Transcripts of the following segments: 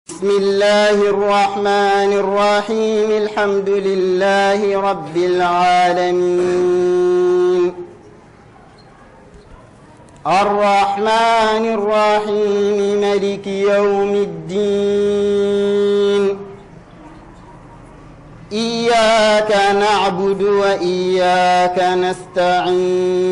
بسم الله الرحمن الرحيم الحمد لله رب العالمين الرحمن الرحيم مالك يوم الدين إياك نعبد وإياك نستعين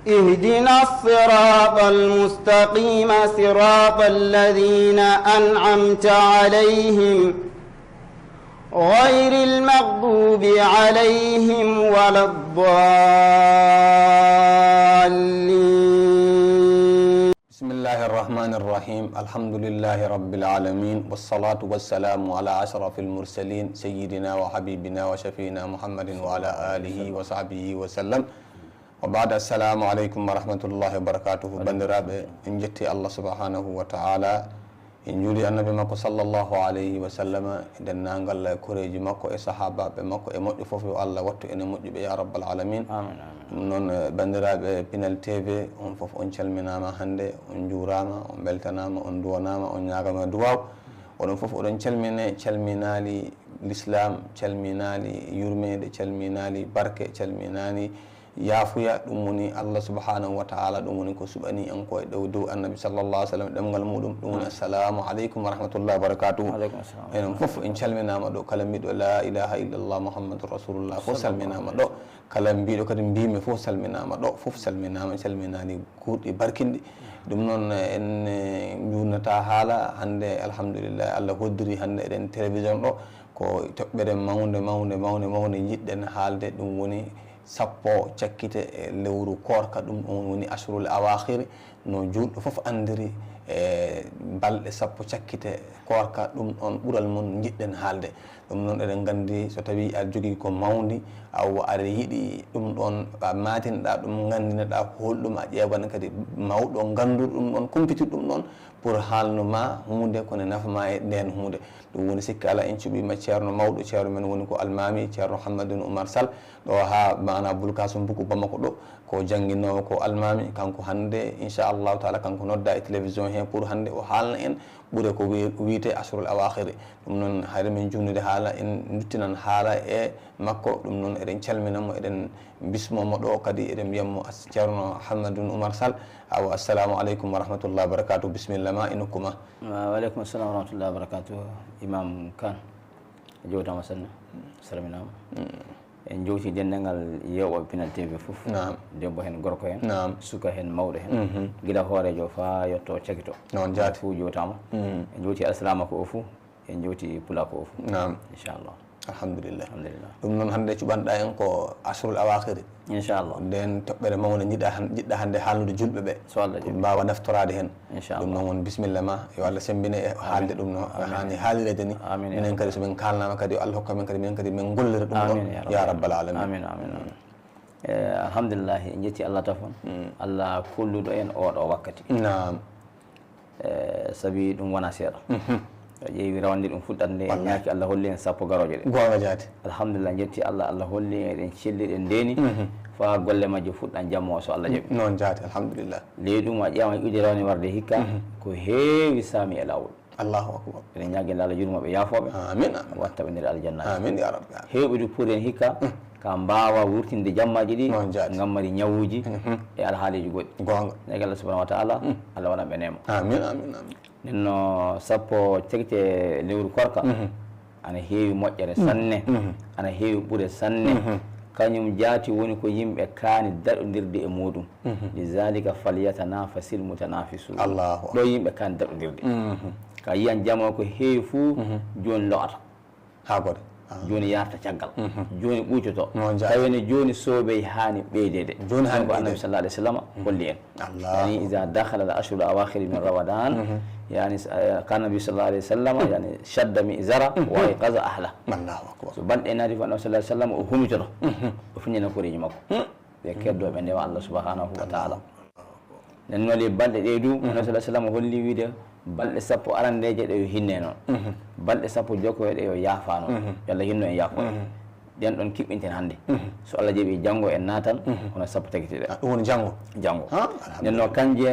اهدنا الصراط المستقيم صراط الذين أنعمت عليهم غير المغضوب عليهم ولا الضالين. بسم الله الرحمن الرحيم الحمد لله رب العالمين والصلاة والسلام على أشرف المرسلين سيدنا وحبيبنا وشفينا محمد وعلى آله وصحبه وسلم وبعد السلام عليكم ورحمة الله وبركاته. بندرابة إن جتي الله سبحانه وتعالى إن جولي النبي مكو صلى الله عليه وسلم إذن نانغال كوريجي مكو صحابة مكو مؤدي فوفي الله واتو إن مؤدي يا رب العالمين. آمين آمين. نون بندرابة بينال تيفي on fof on calminama hande on juurama on beltanama on duwanama on ñagama duwaw oɗon fof oɗon calminali l'islam calminali yurmede calminali barke calminali yaafuya ɗum woni allah subhanahu wa ta'ala ɗum woni ko suɓani en koye dow annabi sallallah alih sallam ɗemgal muɗum ɗum woni assalamu aleykum wa rahmatullahi wa barakatuhu. enen fof en calminama ɗo kala mbiɗo la ilaha illallah muhammadou rasulullah fof salminama ɗo kala mbiɗo kadi mbimi fof salminama ɗo fof salminama calminani kurɗi barkinɗi. ɗum noon en jurnata haala hande alhamdulillah allah hoddiri hande eɗen télévision ɗo ko toɓɓere mawde jiɗɗen haalde ɗum woni sappo cakkite e lewru korka ɗum on woni ashrul awakhiri no julɗo fof andiri e balɗe sappo cakkite korka ɗum on ɓural mon jiɗɗen haalde. ɗum noon eɗen gandi so tawi aɗa jogui ko mawdi aw aɗa yiiɗi ɗum ɗon a matinoɗa ɗum gandinoɗa holɗum a ƴeewan kadi mawɗo ganduɗo ɗum ɗon kumpitir ɗum ɗon pour haalnuma hunde kone nafama e nden hunde. ɗum woni sikki ala en cuɓima ceerno mawɗo ceerno men woni ko almami ceerno Hammadou Oumar Sall ɗo ha mana Boulkasum Buku Bamako ɗo ko jangguinowo ko almami kanko hande inchallahu taala kanko nodda e télévision he pour hande o haalna en ɓuure ko wiyete asrul awakhiri. ɗum noon hayre min jumnude haala en duttinan haala e makko. ɗum noon eɗen calminamo eɗen bismomo ɗo kadi eɗen mbiyatmo ceerno Hammadou Oumar Sall aw assalamu aleykum wa rahmatullahi wa barakatuh. bisimillah ma inokkuma. waaleykum assalam wa rahmatullahi wa barakatuh. Imam Kane jowtama sanne salminama en jowti dendagal yewɓe Pinal TV fof. debbo hen gorko hen suka hen mawɗo hen guila hoorejo fa yetto cakito noon jaati fo jowtama en jowti alsalamako o fo en jowti pulako o fo inchallah. alhamdulillah. ɗum noon hande cuɓanɗa en ko asrul awakhiri inchallah. nden toɓɓere mawde jiɗɗa hande haalnude julɓe ɓe so Allah jaɓi mbawa naftorade hen inchallah. ɗum noon won bisimilla ma yo Allah sembine e haalde ɗum no hani haalirede ni. minen kadi somin kalnama kadi yo Allah hokka men kadi minen kadi min gollira ɗum ɗo ya rabbal alamin. amin amin amin. alhamdulillah en jetti Allah tafon Allah kolluɗo en oɗo wakkati saabi ɗum wona seeɗa. ƴeewi rawande ɗum fuɗɗande en ñaaki Allah holli en sappo garoje ɗe goonga jaati alhamdulillah jetti Allah holli eɗen celli ɗen ndeni fa golle majjo fuɗɗan jamma o so Allah jaɓi noon jaati alhamdulillah. ley ɗum a ƴeewa ƴuuɗe rawande warde hikka ko heewi saami e lawol allahu akbar. eɗen ñaagui Allah jurumaɓe yaafoɓe amin watta ɓe nder aljanna amin ya rabbi. heewɓe pour en hikka ka mbawa wurtinde jammaji ɗi ngam mari ñawuji e alhaaliji goɗɗi gonga ñaagui Allah subahanahu wa taala Allah waɗa ɓe neema amin amin amin. nenno sappo cagte lewru korka ana heewi moƴƴere sanne ana heewi ɓuure sanne kañum jaati woni ko yimɓe kaani daɗodirde e muɗum lidalika falyatanafasil mutanafisun. ɗo yimɓe kaani daɗodirde ka yiyan jamo ko heewi fuu joni lo'ata ha gode joni yarta caggal joni ɓuucoto tawene joni soobey hani ɓeydede joni hani ko annabi sallallahu alaihi wasallam holli en yani iza dakhala al ashhur awakhir min ramadan yani kana nabi sallallahu alaihi wasallam yani shadda mi izara wa iqaza ahla. Allahu akbar. so balɗe naati fo annabi sallallahu alaihi wasallam o humitoto o fiñina koreji makko ɓe keddoɓe ndewa Allah subhanahu wa ta'ala. nen noli balɗe ɗe du annabi sallallahu alaihi wasallam holli wiide balɗe sappo arandeje ɗe yo hinne noon balɗe sappo jokkoyoɗe yo yaafa noon yo Allah hinno en yaafo den ɗon kiɓɓinten hannde so Allah jaɓi janngo en naatan hono sappo tagiteɗe ɗum woni janngo nden noon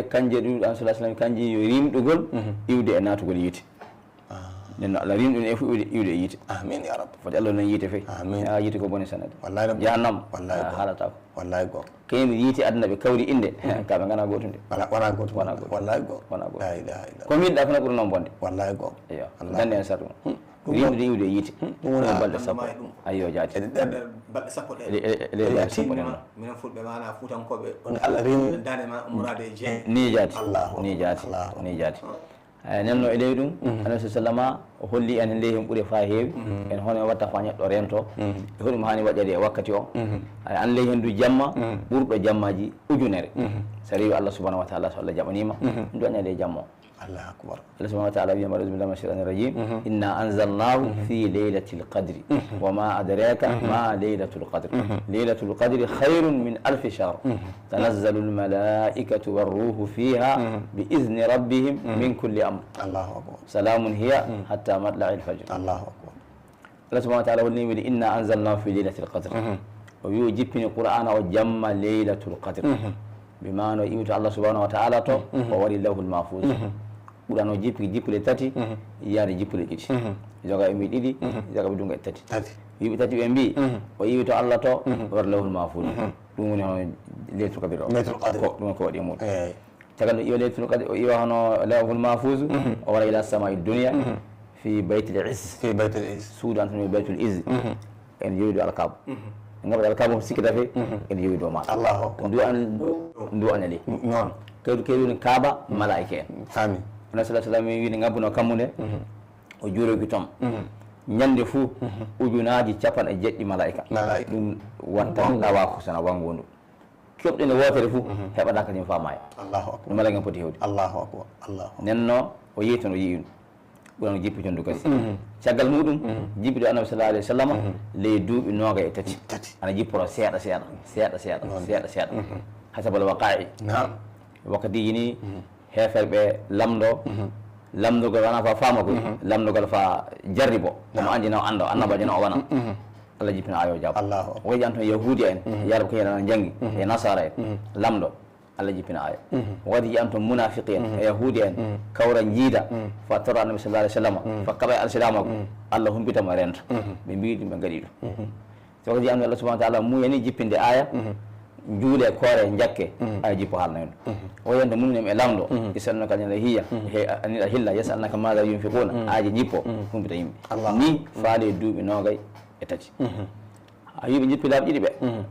kanje ɗuɗan sallah sallam kanji yo rimɗugol iwde e naatugol yiite nden noon Allah rimɗum e fof iwde e yiite amin ya rabbi foti Allah noon yiite fe yiite ko boni sanade jahannam haalata ko wallahi go kayni yiite aduna ɓe kawri inde kaɓe gana goto nde wona goto wallahi go la ilaha illa ko miɗɗa fana ɓuri noon bonde wallahi go eyo dande en sar ɗum rimɗude iwde e yiite ɗum woni balɗe sappo ayyo jaati balɗe sappo ɗe balɗe sappo ɗen noon minen fulɓe mana fuutankoɓe Allah rimi dane ma umrade e jeen ni jaati nenno e ley ɗum annabi sallama o holli en ley hen ɓuuri fa heewi en hono watta fa neɗɗo rento e hoɗum hani waɗede e wakkati o an ley hen du jamma ɓurɗo jammaji ujunere so rewi Allah subahanahu wa taala so Allah jaɓanima ɗum añade e jamma o Allah akbar Allah subhanahu wa ta'ala wiyama a'udhu billahi minash shaitanir rajim inna anzalnahu fi laylatil qadri wa ma adraka ma laylatul qadr laylatul qadri khairun min alf shahr tanazzalu al malaikatu war ruhu fiha bi izni rabbihim min kulli amr Allahu akbar salamun hiya hatta matla'il fajr Allahu akbar Allah subhanahu wa ta'ala woni inna anzalnahu fi laylatil qadr o wi jippini qur'ana o jamma laylatul qadr bima no iwto Allah subhanahu wa ta'ala to o wari lawhul mahfuz ɓuurano jippule tati yaade jippule ɗiɗi joga ɓe mbi ɗiɗi joga ɓe dunga e tati wiɓe tati ɓe mbi o iwi to Allah to war lawhul mahfuz ɗum woni hono leylatul qadr o ɗum ko waɗi muɗum tagal no iwa leylatul qadr o iwa hono lawhul mahfuz o wara ila samai dunia fi baytil izz suudu antoni baytul izz en yewi do alkaba ngam alkaba sikkita fe en yewi do ma ndu anali non kaydu kaaba malaika en fami ona sallah sallam wiide ngabbuno kammude o juurogi tom ñande fuu ujunaji capan e jeɗɗi malaika ɗum watta ɗawa ko sana wangondu keɓɗene wotere fuu heɓata kañum famaya ɗum malaika poti hewde nenno o yehi toon o yii ɗum ɓurano jippi tondu kasi caggal muɗum jippiɗo annabi sallallahu alayhi wa sallam ley duuɓi noga e tati ana jipporo seeɗa hasabal waqa'i wakkatiji ni heferɓe lamdogol wona fa faama koy lamdogol fa jarribo omo andi naw ando annabajo no o wona Allah jippina ayo jabbo o waji an toon yahudi en yarɓe ko henana janggi e nasara en lamdo Allah jippina ayo wadi an toon munafiqi en e yahudi en kawra jiida fa tora annabi sallallahu alaihi wasallam fa kaɓa alsilama ko Allah humpitamo rento ɓe mbi ɗum ɓe gaɗi ɗum so waji an Allah subhanahu wa ta'ala muyani jippinde aya juule koore jakke ay jippo haalna hen o yande mumnem e lamdo isalnaka anila hiya anila hilla yasalnaka maada yunfiquna aaji jippo humpita yimɓe ni faali duuɓi nogay e tati a yiɓe jippi laaɓe ɗiɗi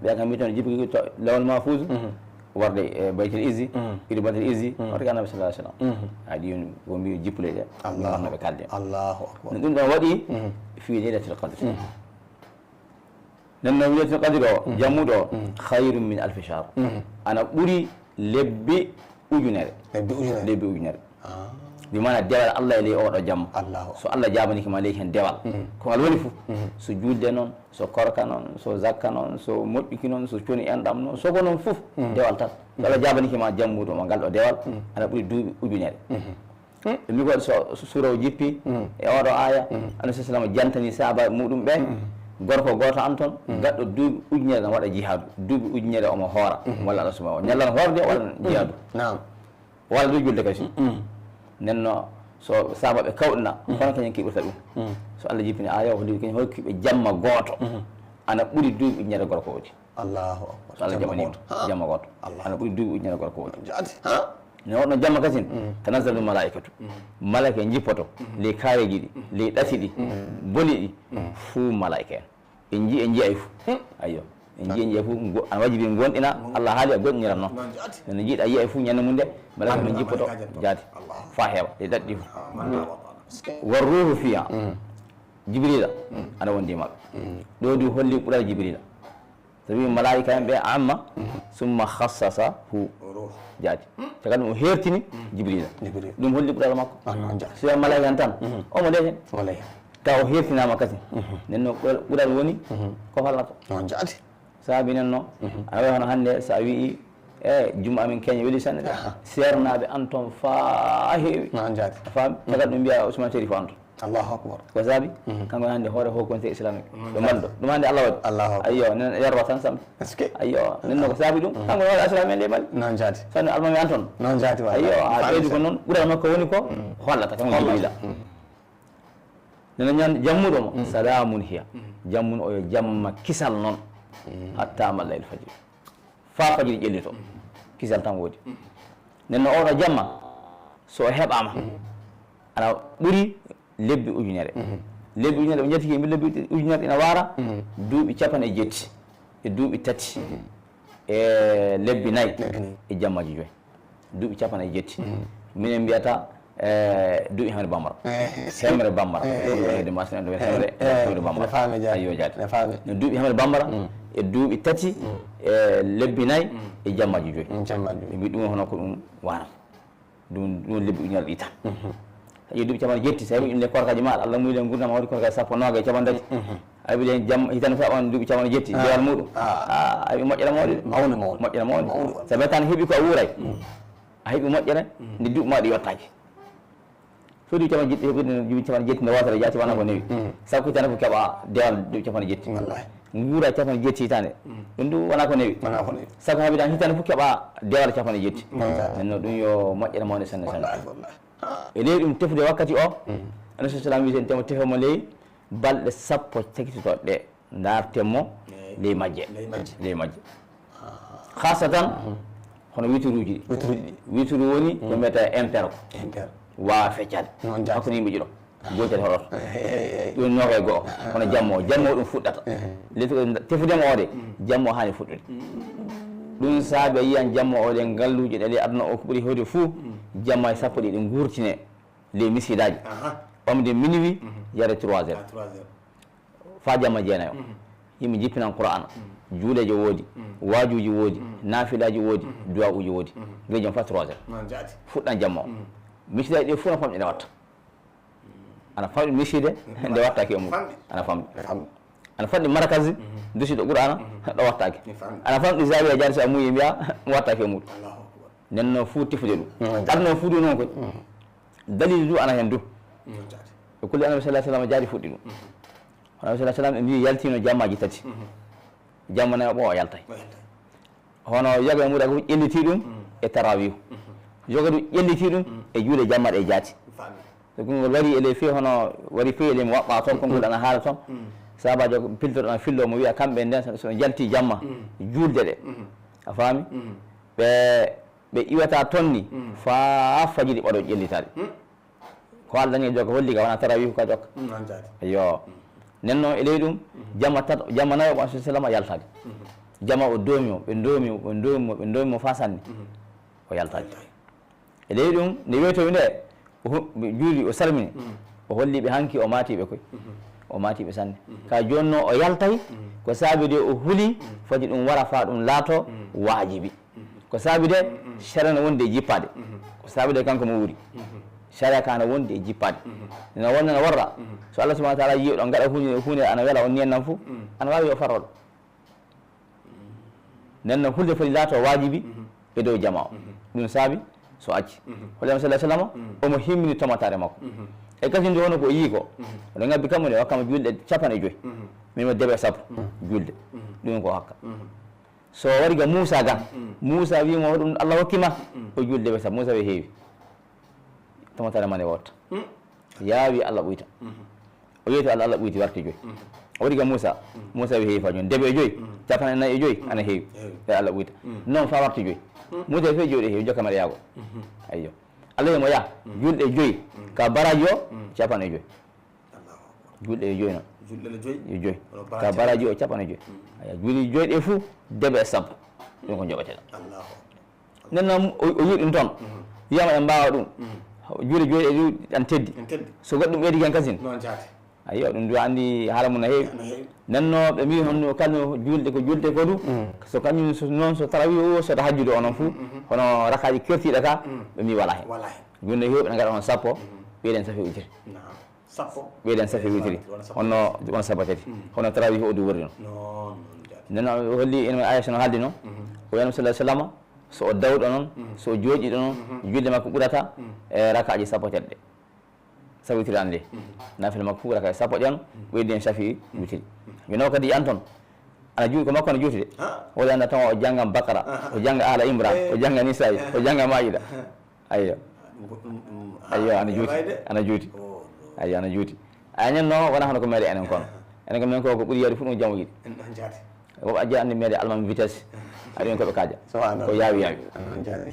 ɓe kam mbi toon jippi lawol mahfuz warde e baytil izzi iɗi baytil izzi warde annabi sallallahu alaihi wasallam aɗi o mbi jippule ɗe warnoɓe kalde no ɗum ɗon waɗi fi laylatil qadr nenno laylatul qadr o jammuɗo o khairum min alfi shahr ana ɓuuri lebbi ujunere bi mana dewal Allah e ley oɗo jamma so Allah jabaniki ma ley hen dewal ko ngal woni fof so julde noon so korka noon so zakka noon so moƴƴiki noon so coni enɗam noon soko noon fof dewal tan so Allah jabaniki ma jammuɗo ma ngal ɗo dewal ana ɓuuri duuɓi ujunere mi ko so sura o jippi e oɗo aya annabi sallam jantani sahaba muɗum ɓe gorko goto an toon gaɗɗo duuɓi ujunere ne waɗa jihadu duuɓi ujunere omo hoora walla Allah subhanahu ñallan horde walla jihadu walla du julde kasi nenno so sabaɓe kawɗina kono kañum kiɓirta ɗum so Allah jippini aya o holli kañum hokkiɓe jamma gooto ana ɓuuri duuɓi ujunere gorko odi so Allah jaɓanima jamma gooto ana ɓuuri duuɓi ujunere gorko odi ne waɗno jamma kasin tanazzalu malaikatu malaika jippoto ley kareji ɗi ley ɗati ɗi boni ɗi fuu malaika en en jiyay fuu ayyo en jiyay fuu ana wajibi gonɗina Allah haali a goɗɗiniran noon no jiiɗa yiyay fuu ñande mum nde malaika no jippoto jaati fa heeɓa ley ɗaɗi ɗi fuu war ruhu fiha jibrila ana wondi maɓɓe ɗo du holli ɓuural jibrila sabi malaika en ɓe amma summa khassasa hu jaati te kadi o hertini jibrila ɗum holli ɓuural makko so malaika en tan omo nde hen taw o hertinama kasi nenno ɓuural woni ko fallata saabi nenno a wayi hono hannde sa wii juma amin keña weeli sanne de sernaɓe an toon fa heewi faami te kadi ɗum mbiya Ousmane Sérif an toon Allahu akbar ko saabi kanko hande hoore ho conseil islamique ɗo malɗo ɗum hande Allah waɗi Allahu akbar ayyo nen yarwa tan sam ayyo nenno ko saabi ɗum kanko hoore islamique en lemali non jaati sanno almami an toon non jaati wa ayyo ha ɓeydi ko noon ɓuura makko woni ko hollata kanko jibrila neno ñan jammuɗo mo salamun hiya jammun o yo jamma kisal noon hatta mallayl fajiri fa fajiri ƴellito kisal tan woodi nenno oɗo jamma so heɓama ana ɓuuri lebbi ujunere lebbi ujunere ɓe jettiki mbi lebbi ujunere ina wara duuɓi 50 e duuɓi 3 e lebbi 4 e jammaji 5 duuɓi 50 minen mbiyata duuɓi hemre bambara hemre bambara de masne do hemre bambara ayyo jaati no duuɓi hemre bambara e duuɓi 3 e lebbi 4 e jammaji 5 ɓe mbi ɗum hono ko ɗum wanata ɗum lebbi ujunere ɗi tan taƴi duuɓi 50 so heɓi inde korkaji maɗa Allah muyiɗen gurdama waɗi korkaji 19 e 50 a ɓiɗen jam hitande fo aɓan duuɓi 50 jewal muɗum a heɓi moƴƴere mawɗe moƴƴere mawɗe sabi tan heeɓi ko a wuuray a heeɓi moƴƴere nde duuɓi maɗa yottaki so duuɓi 50 heɓirde duuɓi 50 nde wotore jaati wona ko newi sabu ko hitande fo keɓa dewal duuɓi 50 guura 50 hitande ɗum du wona ko newi sabu haɓiɗan hitande fo keɓa dewal 50 nenno ɗum yo moƴƴere mawde sanne sanne e ley ɗum tefude wakkati o annabi sa sallam witen temo tefemo ley balɗe 10 tekitotoɗe ɗe dartemmo ley majje hasatan hono wituruji ɗi wituru woni ko mbiyata impere ko wawa feccade hakkude yimɓe ƴiɗo gotel hoɗoto ɗum nokoye goho hono jammo ɗum fuɗɗata tefudemo ode jammo hani fuɗɗude ɗum saabi a yiyan jamma o ɗe ngalluji ɗe ley aduna o ko ɓuuri hewde fuu jamma e 10 ɗi ɗe gurtine ley misidaji ɓamde minuit yare 3 heures fa jamma jeenayo yimɓe jippinan qur'ana juuleje woodi waajuji woodi nafilaji woodi duwa uji woodi nde jom fa 3 heures fuɗɗan jamma o misidaji ɗe fuu no famɗi nde watta ana famɗi miside nde wattaki e mum ana famɗi marakasi dusiɗo qur'ana ɗo wattaki ana famɗi zawiya jaari so a muyi mbiya wattaki e muɗum nenno fuu tefude ɗum aduna fuu ɗum noon koy dalil du ana hen du e kulli annabi sallah sallam jaari fuɗɗi ɗum annabi sallah sallam e mbi yaltino jammaji 3 jamma nayo ɓo o yaltay hono yoga e muɗa ko ƴelliti ɗum e tarawihu yoga ɗum ƴelliti ɗum e juuɗe jamma ɗe jaati so kongol wari ele fewi hono wari fewi ele mi waɓɓa toon kongol ana haala toon sabajo piltoɗo ana fillo mo wiya kamɓe nden sono jalti jamma julde ɗe a faami ɓe iwata toon ni fa fajiri ɓaɗo ƴellitaɗe ko Allah dañi jokka holli ka wona tarawihu ka jokka yo nen noon e ley ɗum jamma nayo ɓo sa sallam yaltade jamma o doomi mo fa sanni o yaltade e ley ɗum nde wiytowi nde juuli o salmini o holliɓe hanki o matiɓe koy o matiɓe sanne ka jonno o yaltay ko saabi de o huuli foti ɗum wara fa ɗum laato waajibi ko saabi de sharia no wonde e jippade ko saabi de kanko mo wuuri sharia ka no wonde e jippade no wonna no warra so Allah subahana wa taala yi ɗon gaɗa hunde ana wela on niyen nan fo ana wawi o farroɗo nden noon hulde foti laato waajibi e dow jama o ɗum saabi so acci hollema sallah sallam omo himmini tomatare makko e kasinde wono ko o yii ko oɗo ngabbi kammude wakkama julɗe 50 mimo deeɓe 10 julde ɗum ko hakka so wari ga Moussa gan Moussa wimo ɗum Allah hokkima o julde deeɓe 10 Moussa wi heewi tomatare mane wotta yaawi Allah ɓuyta o yeeto Allah ɓuyti warti 5 o wari ga Moussa wi heewi fa joni deeɓe 5 54 ana heewi e Allah ɓuyta noon fa warti 5 Moussa fe jooɗi heewi jokkamaɗe yaago ayyo Allah wimo ya julɗe 5 ka baraji o 50 julɗe 5 noon julɗe 5 ka baraji o 50 aya juuli 5 ɗe fuu deeɓe 10 ɗum ko joɓeteɗa nden noon o yi ɗum toon wiyama en mbawa ɗum juuli 5 ɗe an teddi so goɗɗum ɓeydi ken kasin ayyo ɗum du andi haala mum no heewi nenno ɓe mbi honno kalno julde ko du so kañum noon so tarawi o soto hajjude onon fuu hono rakaji kertiɗe ka ɓe mbi wala hen julde hewɓe ne gaɗa on 10 ɓeyɗen safe witiri ɓeyɗen safe witiri honno on sabatati hono tarawi o du wori noon nenno o holli ene Aisha no haaldi noon o wiyano sallah sallam so o dawɗo noon so o jooƴiɗo noon julde makko ɓurata e rakaji 10 ɗe sa witiri ande nafila makko fu raka sappo jam ɓeydi en safi witiri mino kadi yan toon ana juuti ko makko ana juuti de wala anda tan o janga bakara o janga ala imran o janga nisa'i o janga maida ayyo ana juuti ayyo ana juuti anen no wona hono ko meede enen kono enen ko men ko ɓuuri yaade fu ɗum jamu yiɗi woɓe ajja andi meede almami vitesse aɗen koɓe kaaja ko yaawi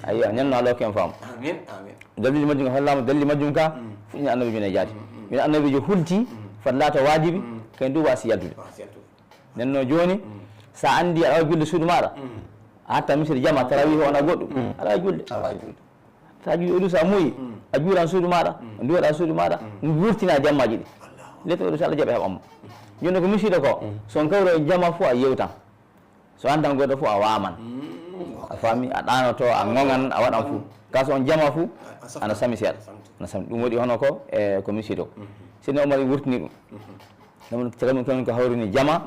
ayyo nen no aloken faam dalili majjum hollama dalili majjum ka fuɗɗini annabi june jaati min annabijo hulti fat laata wajibi kayen du wasi yaltude nen no joni sa andi aɗa wawi julde suudu maɗa a hatta misiri jama tarawih wona goɗɗum aɗa wawi julde sa juuɗi oɗu sa muuyi a juuran suudu maɗa duwaɗa suudu maɗa wurtina jammaji ɗi letta oɗu so Allah jaaɓe heɓamma joni ko misiɗo ko son kawro e jama fo a yewtan so andan goɗɗo fo a waman a faami a ɗanoto a ŋoŋan a waɗan fou ka so on jama fou ana sami seeɗa ana sami ɗum waɗi hono ko e ko misiɗo sino Omar wurtini ɗum ɗum kamin ko hawrini jama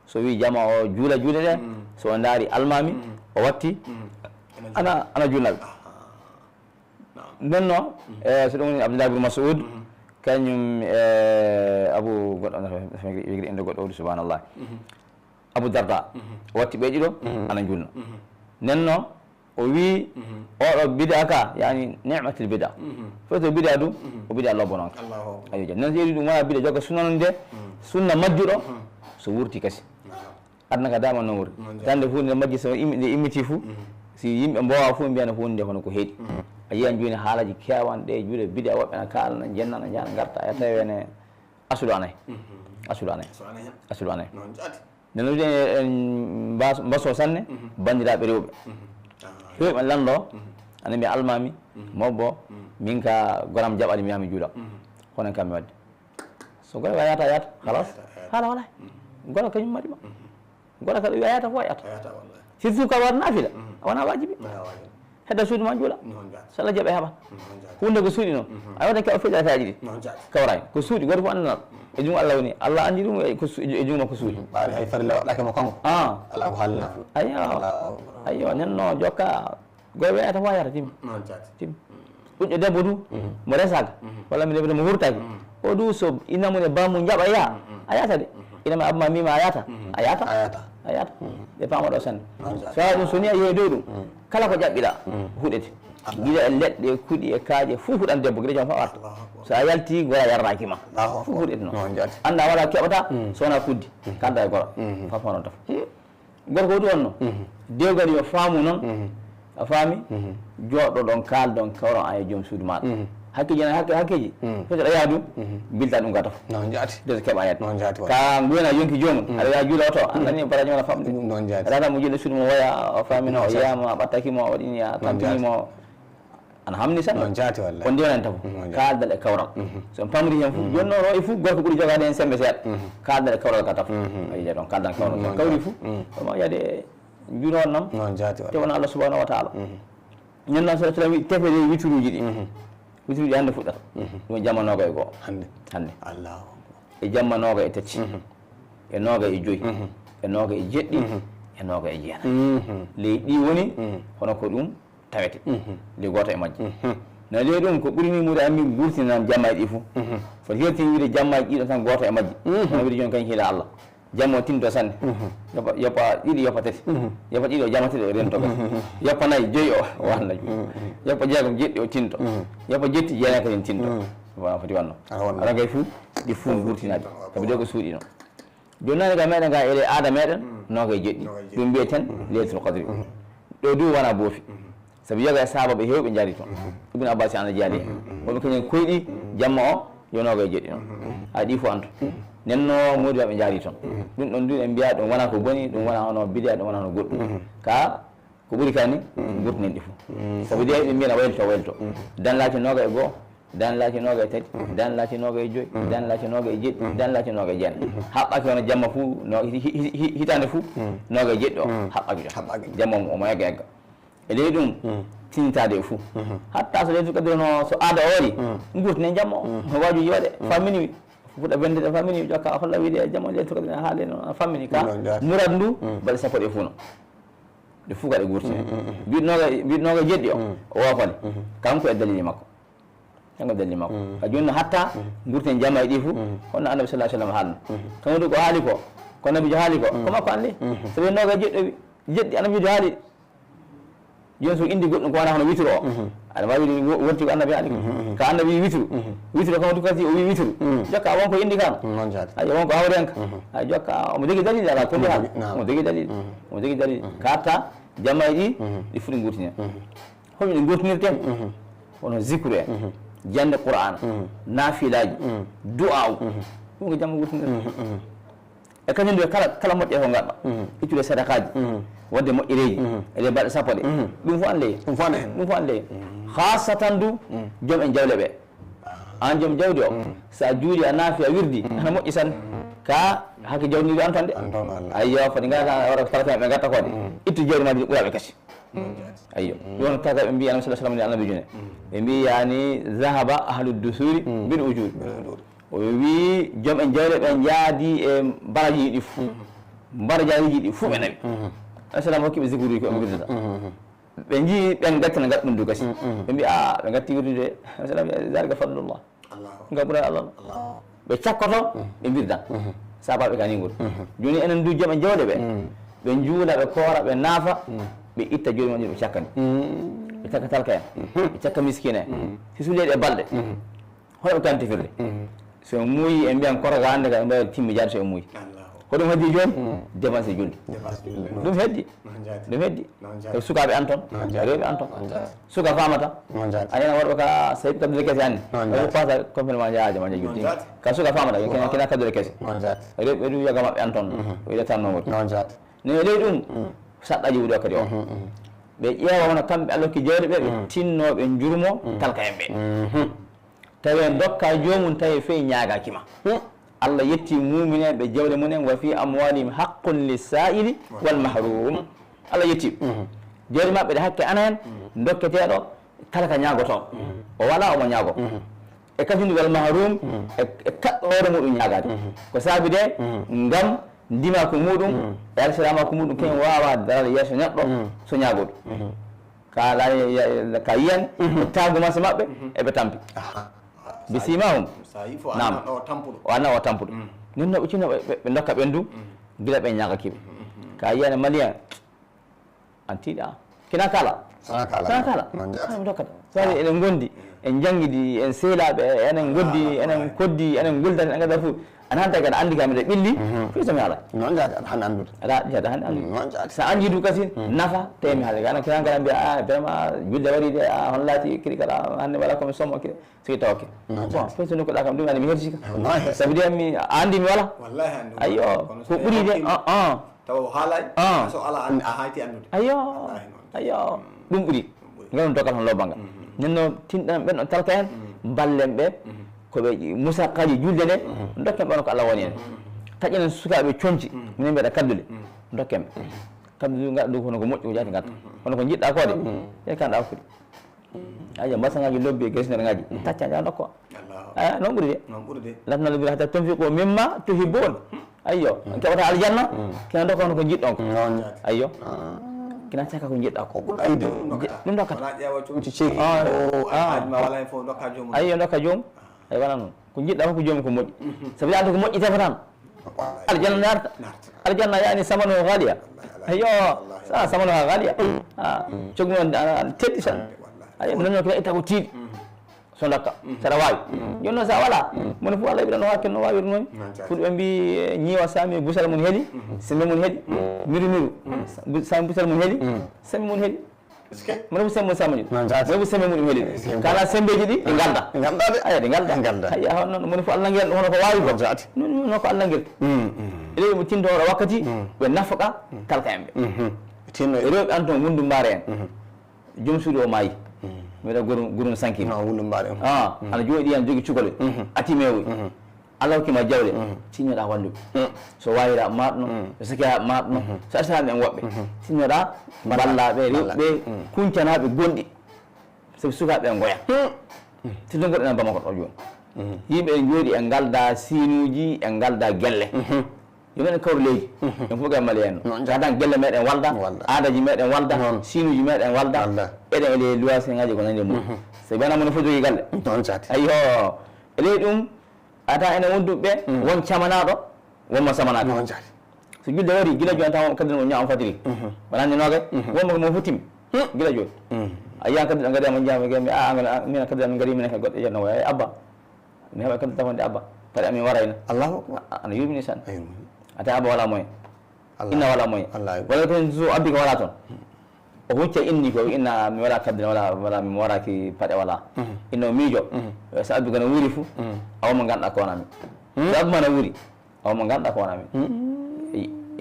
so wi jama o juula juuɗe ɗe so o daari almami o watti ana julnaɓe nden no so ɗum woni Abdoulahi ibn Mas'ud kañum abou goɗɗo wigiri inde goɗɗo oɗo subhanallah Abou Darda o watti ɓe ɗiɗo ana julna nen no o wi oɗo bida ka yani ni'matul bida foto bida du o bida lobbononka ayo jam nen so yeeɗi ɗum wona bida jogga sunna non de sunna majjuɗo so wurti kasi adna ka dama noon wuri tande hunde majji so nde immiti fou si yimɓe mbowa fo mbiyana hunde hono ko heeɗi a yiyan joni haalaji kewan ɗe juuɗe bida woɓɓe na kalana jennana jana garta e tawene asulu anayi asulu anayi nden no en mbaso sanne bandiraɓe rewɓe rewɓe lanɗo ana mbiya almami mobbo min ka goram jaɓali mi yaha mi juuɗa honen kam mi wadde so goɗa wa yata yata halas haala wala goɗa kañum maɗima goɗa kaɗa wiya yata fo a yata surtout ka waɗa nafila a wona wajibi hedda suudu ma juula so Allah jaaɓe heɓat hunde ko suuɗi noon a waɗa keɓa feƴataji ɗi kawrani ko suuɗi goto fof andanat e jungo Allah woni Allah andi ɗum e jungo ko suuɗi hay farilla waɗakemo kanko ala ko haalna ayyo nen no jokka goye wiyata fo a yata timmi ɗuƴƴo debbo du mo resaka walla mi debbo mo hurtaki o du so inamum e bamum jaɓa ya a yata de inama abma mima a yata a yata ɓe pamaɗo sanne so waɗa ɗum so ni a yeeyi dow ɗum kala ko ƴaɓɓiɗa huɗete guila e leɗɗe kuuɗi e kaaje fof huɗan debbo guila jom fof arta so a yalti gora yarrakima fof huɗete noon anda wala keɓata so wona kuddi kadda e goro fafma noon taf gorko hoɗu on no dewgal yo faamu noon a faami jooɗo ɗon kalɗon kawron an e joom suudu maɗa hakkeji hakkeji foti aɗa yaadu bilta ɗum gata fof deso keeɓa yedde ka guyana yonki jomum aɗa wiya juula oto andani baraji wona famɗe aɗata mo jiɗɗo suudu mo woya o faamino o yeyama a ɓattakimo o waɗini a tampinimo ana hamni tan ko ndiwanani tafo kaldal e kawral so pamri hen fof joni noon o e fof gorko ɓuuri jogade hen sembe seeɗa kaldal e kawral ka tafo ayi ɗon kaldan kawral so kawri fof oma yiyade juunon nam te wona Allah subahanahu wa taala ñon noon so tawi tefede wituruji ɗi wituruji hannde fuɗɗata ɗum jamma noga e goho hannde e jamma noga e tati e noga e joyyi e noga e jeɗɗi e noga e jeenayi ley ɗi woni hono ko ɗum tawete ley goto e majji no ley ɗum ko ɓurini mude ammi gurtinan jammaji ɗi fof foti hertini wiide jammaji ɗiɗo tan goto e majji ono wiide joni kañ hiila Allah jamma o tinto sanne yoppa ɗiɗi yoppa tati yoppa ɗiɗi o jamatati o rento gas yoppa nayyi joyyi o wanda yoppa jeegom jeɗɗi o tinto yoppa jetti jeenayi kadi tinto wona foti wanno aɗa gay fuu ɗi fuu gurtinaɗi saabu ɗo ko suuɗi noon joni nane ga meɗen ga ele aada meɗen noga e jeɗɗi ɗum mbiyeten leylatul qadri ɗo du wona boofi saabu yoga e sabaɓe hewɓe jaari toon ibne abbas ana jaali hen woɓe kañen koyɗi jamma o yo noga e jeɗɗi noon ha ɗi fo anto nenno modiɓeɓe jaari toon ɗum ɗon du en mbiya ɗum wona ko boni ɗum wona hono bidia ɗum wona hono goɗɗum ka ko ɓuuri ka ni gurtinen ɗi fof saabu de ɓe mbiyana waylto dan laati noga e goho dan laati noga e tati dan laati noga e joyyi dan laati noga e jeɗɗi dan laati noga e jeenayi haɓɓaki hono jamma fuu hitande fuu noga e jeɗɗi o haɓɓaki jon jamma omo egga e ley ɗum tinitade e fuu hatta so leylatul qadri no so aada oori gurtinen jamma o no wajuji waɗe fammini fuɗa wendede fammini jokka holla wiide jamma leylatul qadri haali no fammini ka murad ndu baɗe sappo ɗe fuu no ɗe fuu kaɗe gurtine mbiɗnoga jeɗɗi o wofale kanko e dalili makko kanko dalil makko ka joni hatta gurten jama e ɗi fuu honno annabi sallallahu alaihi wasallam haalno kamudu ko haali ko annabijo haali ko makko anndi sabi noga jeɗɗi annabijo haali joni so indi goɗɗum ko wona hono witru o aɗa wawi wonti ko annabi haali ko annabi witru kamadu kasi o wi witru jokka wonko indi kam ayo wonko hawrenka ay jokka omo jogui dalil ala kulli haal omo jogui dalil katta jamma e ɗi ɗi fuɗi gurtine homi ɗi gurtinirten wono zicre en jande qur'ana nafilaji du'a ɗum ko jamma gurtinirten e kañum nde kala moƴƴe ko gaɗɗa ittude sadakaji wadde moƴƴereji eɗe mbaɗa sappo ɗe ɗum fof an leye hasatan du joom en jawle ɓe an joom jawdi o sa juuɗi a naafi a wirdi ana moƴƴi sanne ka hakke jawdiniɗo an tan de ayyo foti gata wara talata ɓe gatta kode ittu jawdi maji ɓuraɓe kasi ayyo ɗon taga ɓe mbi annabi sallallahu alaihi wasallam annabi jone ɓe mbi yani zahaba ahlu dusuri bil ujuri o wi joom en jawle ɓen jaadi e baraji ɗi fuu barajaji ɗi fuu ɓe nawi assalam hokkiɓe zikruji ko ɓe wirdata ɓe jii ɓen gattana gaɗa ɗum du gasi ɓe mbi a ɓe gatti wirdude assalam zalika fadlullah ngam ɓuura allah ɓe cakkoto ɓe mbirdan sabaɓe ka ni ngol joni enen du joom en jawle ɓe juula ɓe koora ɓe naafa ɓe itta joni moƴƴi ɓe cakkani ɓe cakka talka en ɓe cakka miskine en si suuleɗe e balɗe hono ɓe kantifirde so muuyi e mbiyan koroga hannde ka ɓe mbawi timmi jaade so e muuyi ko ɗum heddi joni dépense julde ɗum heddi ko sukaɓe an toon rewɓe an toon suka famata ayena waɗo ka so heɓi kaddude kese anne o pasa complètement jaaje maja julde ka suka famata kena kaddude kese rewɓe ɗum yoga mabɓe an toon o yiɗatannogol ne ley ɗum saɗɗaji wuɗo kadi o ɓe ƴeewa wono kamɓe allah hokki jawɗe ɓe ɓe tinnoɓe jurmo talka en ɓe tawi dokka jomum tawi feyi ñagakima Allah yetti mumine ɓe jawle munen wa fi amwalihim haqqun lis-sa'ili wal mahrum Allah yetti jawle mabɓe ɗe hakke ana hen dokketeɗo kala ka ñagoto o wala omo ñaago e kasindi wal mahrum e kaɗɗo hoore muɗum ñagade ko saabi de ngam ndima ko muɗum e alsilama ko muɗum ken wawa darade yeeso neɗɗo so ñagoɗo ka yiyan taagu masa mabɓe eɓe tampi bisimahum nam o anna o tampuɗo nin no ɓe cinno ɓe dokka ɓendu gila ɓe ñagakiɓe ka yiyane malien an tiiɗa kina kala sana kala mi dokkata sari enen gondi en jangguidi en sehlaɓe enen goddi enen koddi enen guldani en gada foof ana hanta kadi andi kamide ɓilli fi somi haala noon jaade aɗa hande andude aɗa jaada hande andude sa andi du kasi nafa tawi mi haala ana kinan kala mbiya a vraiment julde waɗi de a hon laati kadi kala hande wala komi sommo ke sigi tawakke bon fe so nokkuɗa kam ɗum andi mi herti ka sabi de mi andi mi wala ayyo ko ɓuuri de taw haalay so ala a hayti andude ayyo ɗum ɓuuri ngam dokkal hon lobbanga nenno tinɗan ɓen ɗon talka en ballen ɓe koɓe musakaji julde nde dokken ɓeɗon ko Allah woni en taƴenen sukaɓe conci minen mbiyeɗa kaddude dokken ɓe kaddude gaɗa ɗum hono ko moƴƴi ko jaati gatta hono ko jiɗɗa kode e kanɗa hakkude ayyo mbasaŋaji lobbi e gesnere ngaji taccaji ha dokko noon ɓuuri de latnal ɓuuri hatta tonfiqo mimma tuhibbun ayyo keɓata aljanna kena dokka hono ko jiɗɗon ko ayyo kina caka ko jiɗɗa ko ɗum dokkata ayyo dokka joomum ay wala noon ko jiɗɗa fof ko joomi ko moƴƴi sabi ande ko moƴƴi tefatan aljanna narta aljanna yani samanu haaliya ayyo sa samanu ha haaliya cogmu on tedɗi tan ayi nonno kila itta ko tiiɗi so dokka saɗa wawi joni noon sa wala mone fof Allah wiɗano hakken no wawir noon fulɓe mbi ñiiwa sami busal mum heeli sembe mum heeɗi miru sami busal mum heeɗi sembe mum heeɗi mone fof sembe mum samañi mone fof sembe muɗum heeɗi kala sembeji ɗi ɗi galda aya ɗi galda aya hon noon mone fof Allah guel hono ko wawi ko non ko Allah guel rewɓe mo tintoɗo wakkati ɓe nafaka talka en ɓe rewɓe an toon wundu mbaare en joom suuɗi o maayi mbiɗa gurum sanki wundu mbaare ana jooɗi han jogui cukole atimewoy Allah hokkima jawle tinnoɗa walluɓe so wayira matno so sakiha matno so artiraɓe en woɓɓe tinnoɗa ballaɓe rewɓe kuncanaɓe gonɗi sabi sukaɓe en goya tinno goɗɗen bamako ɗo joni yimɓe en jooɗi en galda sinuji en galda gelle yomen kawr leydi en fof gam mali en jadan gelle meɗen walda aadaji meɗen walda sinuji meɗen walda eɗen ele luwas ngaji ko nande mum so bana mon fo jogi galle non jati ayyo ele ɗum ata ene wonduɓe won camanaɗo wonmo samanaɗo non jati so julde wari gila joni taw kaddi mo ñaam fatiri wanande noga wonmo mo futimi gila joni ayya kaddi ngadi am jaami gami min kaddi am ngari min ka goddo jenno way abba mi heɓa kaddi tawande abba pare amin warayna allahu ana yumini san ata abba wala moyen inna wala moyen wala ton so abbi ko wala ton o hucca inni ko inna mi wala kaddi wala mi waraki paɗe wala inno miijo so abbi gona wuuri fu aw mo ganduɗa ko wonami so abbi mana wuuri aw mo ganduɗa ko wonami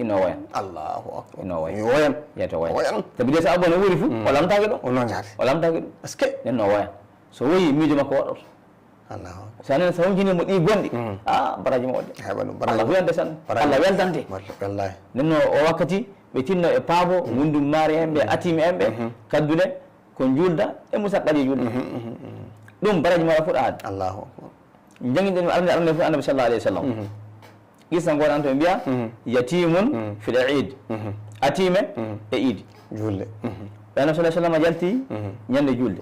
inno woyan allahu akbar inno woyan woyan yeto woyan sabi de so abbi no wuuri fu o lamtaki ɗo o non jati o lamtaki ɗum est ce que nenno woyan so woyi miijo makko waɗoto allahu so anen so wonkinimo ɗi gonɗi baraji mo waɗde heɓa ɗum Allah wiyande tan Allah weldante wallahi nenno o wakkati ɓe tinno e paabo wundum maari en ɓe atimi en ɓe kaddude ko julda e musaqqaji julde ɗum baraji maɗa fuɗa haade allahu akbar jangguiɗen arde fof annabi sallallahu alayhi wa sallam qissa goɗan to ɓe mbiya yatimun fil eid atime e iidi julde ɓe annabi sallah sallam jalti ñande julde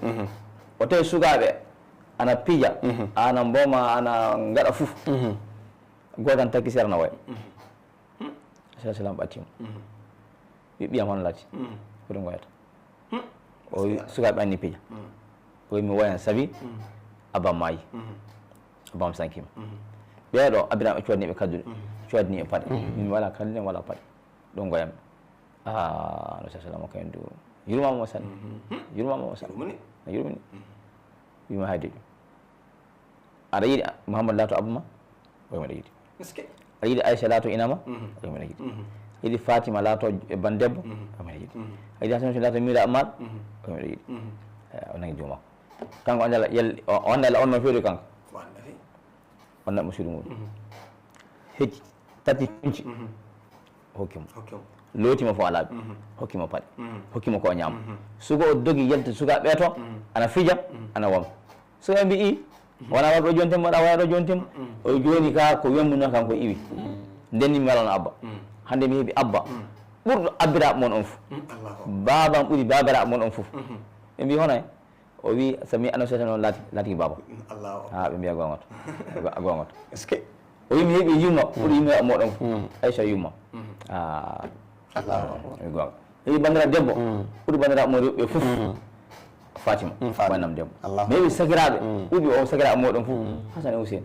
o tawi sukaɓe ana pija ana mboma ana gaɗa foof gotan takki serna waya sa sallam ɓattimo wi ɓiyam hono lati koɗum goyata o sukaɓe anni pija o wi mi wayan saabi abam maayi abam sankima ɓeeɗo abinam e coodniɓe kaddude coodni e paɗe min wala kalden wala paɗe ɗum goyamɓe no sa sallam o kayen du yurmama mo sanne yurmama mo sanne a yurmini wima hayde ɗum aɗa yiɗi Mouhamadou laato abama o wi mbiɗa yiɗi aɗa yiɗi Aïcha laato inama o wi mbiɗa yiɗi yiɗi Fatima laato e ban debbo o mbiɗa yiɗi a yiɗi Hasanatu laato miira amaɗ o mbiɗa yiɗi o nangi joom makko kanko andala o anda ala on no feewi kanko on naɓmo suudu muɗum hecci tati pinci hokkimo lootima fo alaaɓe hokkimo paɗe hokkimo ko ñaama sugo o dogi yalta sukaɓe to ana fija ana wama sukaɓe mbi wona waɗo jontemmo waɗa waɗo jontemmo o joni ka ko wemmuno kanko iwi ndenni mi walano abba hande mi heeɓi abba ɓurɗo abbiraɓe moon on fof babam ɓuuri babiraɓe moon on fof ɓe mbi hono o wi sami annabi sallallahu alaihi wasallam laatiki baba ɓe mbiya gongoto gongoto est ce que o wi mi heeɓi yumma ɓuuri yumma moɗon fof Aïcha yumma gonga heeɓi bandiraɓe debbo ɓuuri bandiraɓe mo rewɓe fof Fatima wannam debbo mi heeɓi sakiraɓe ɓuuɓi o sakiraɓe moɗon fof Hasan e Hussein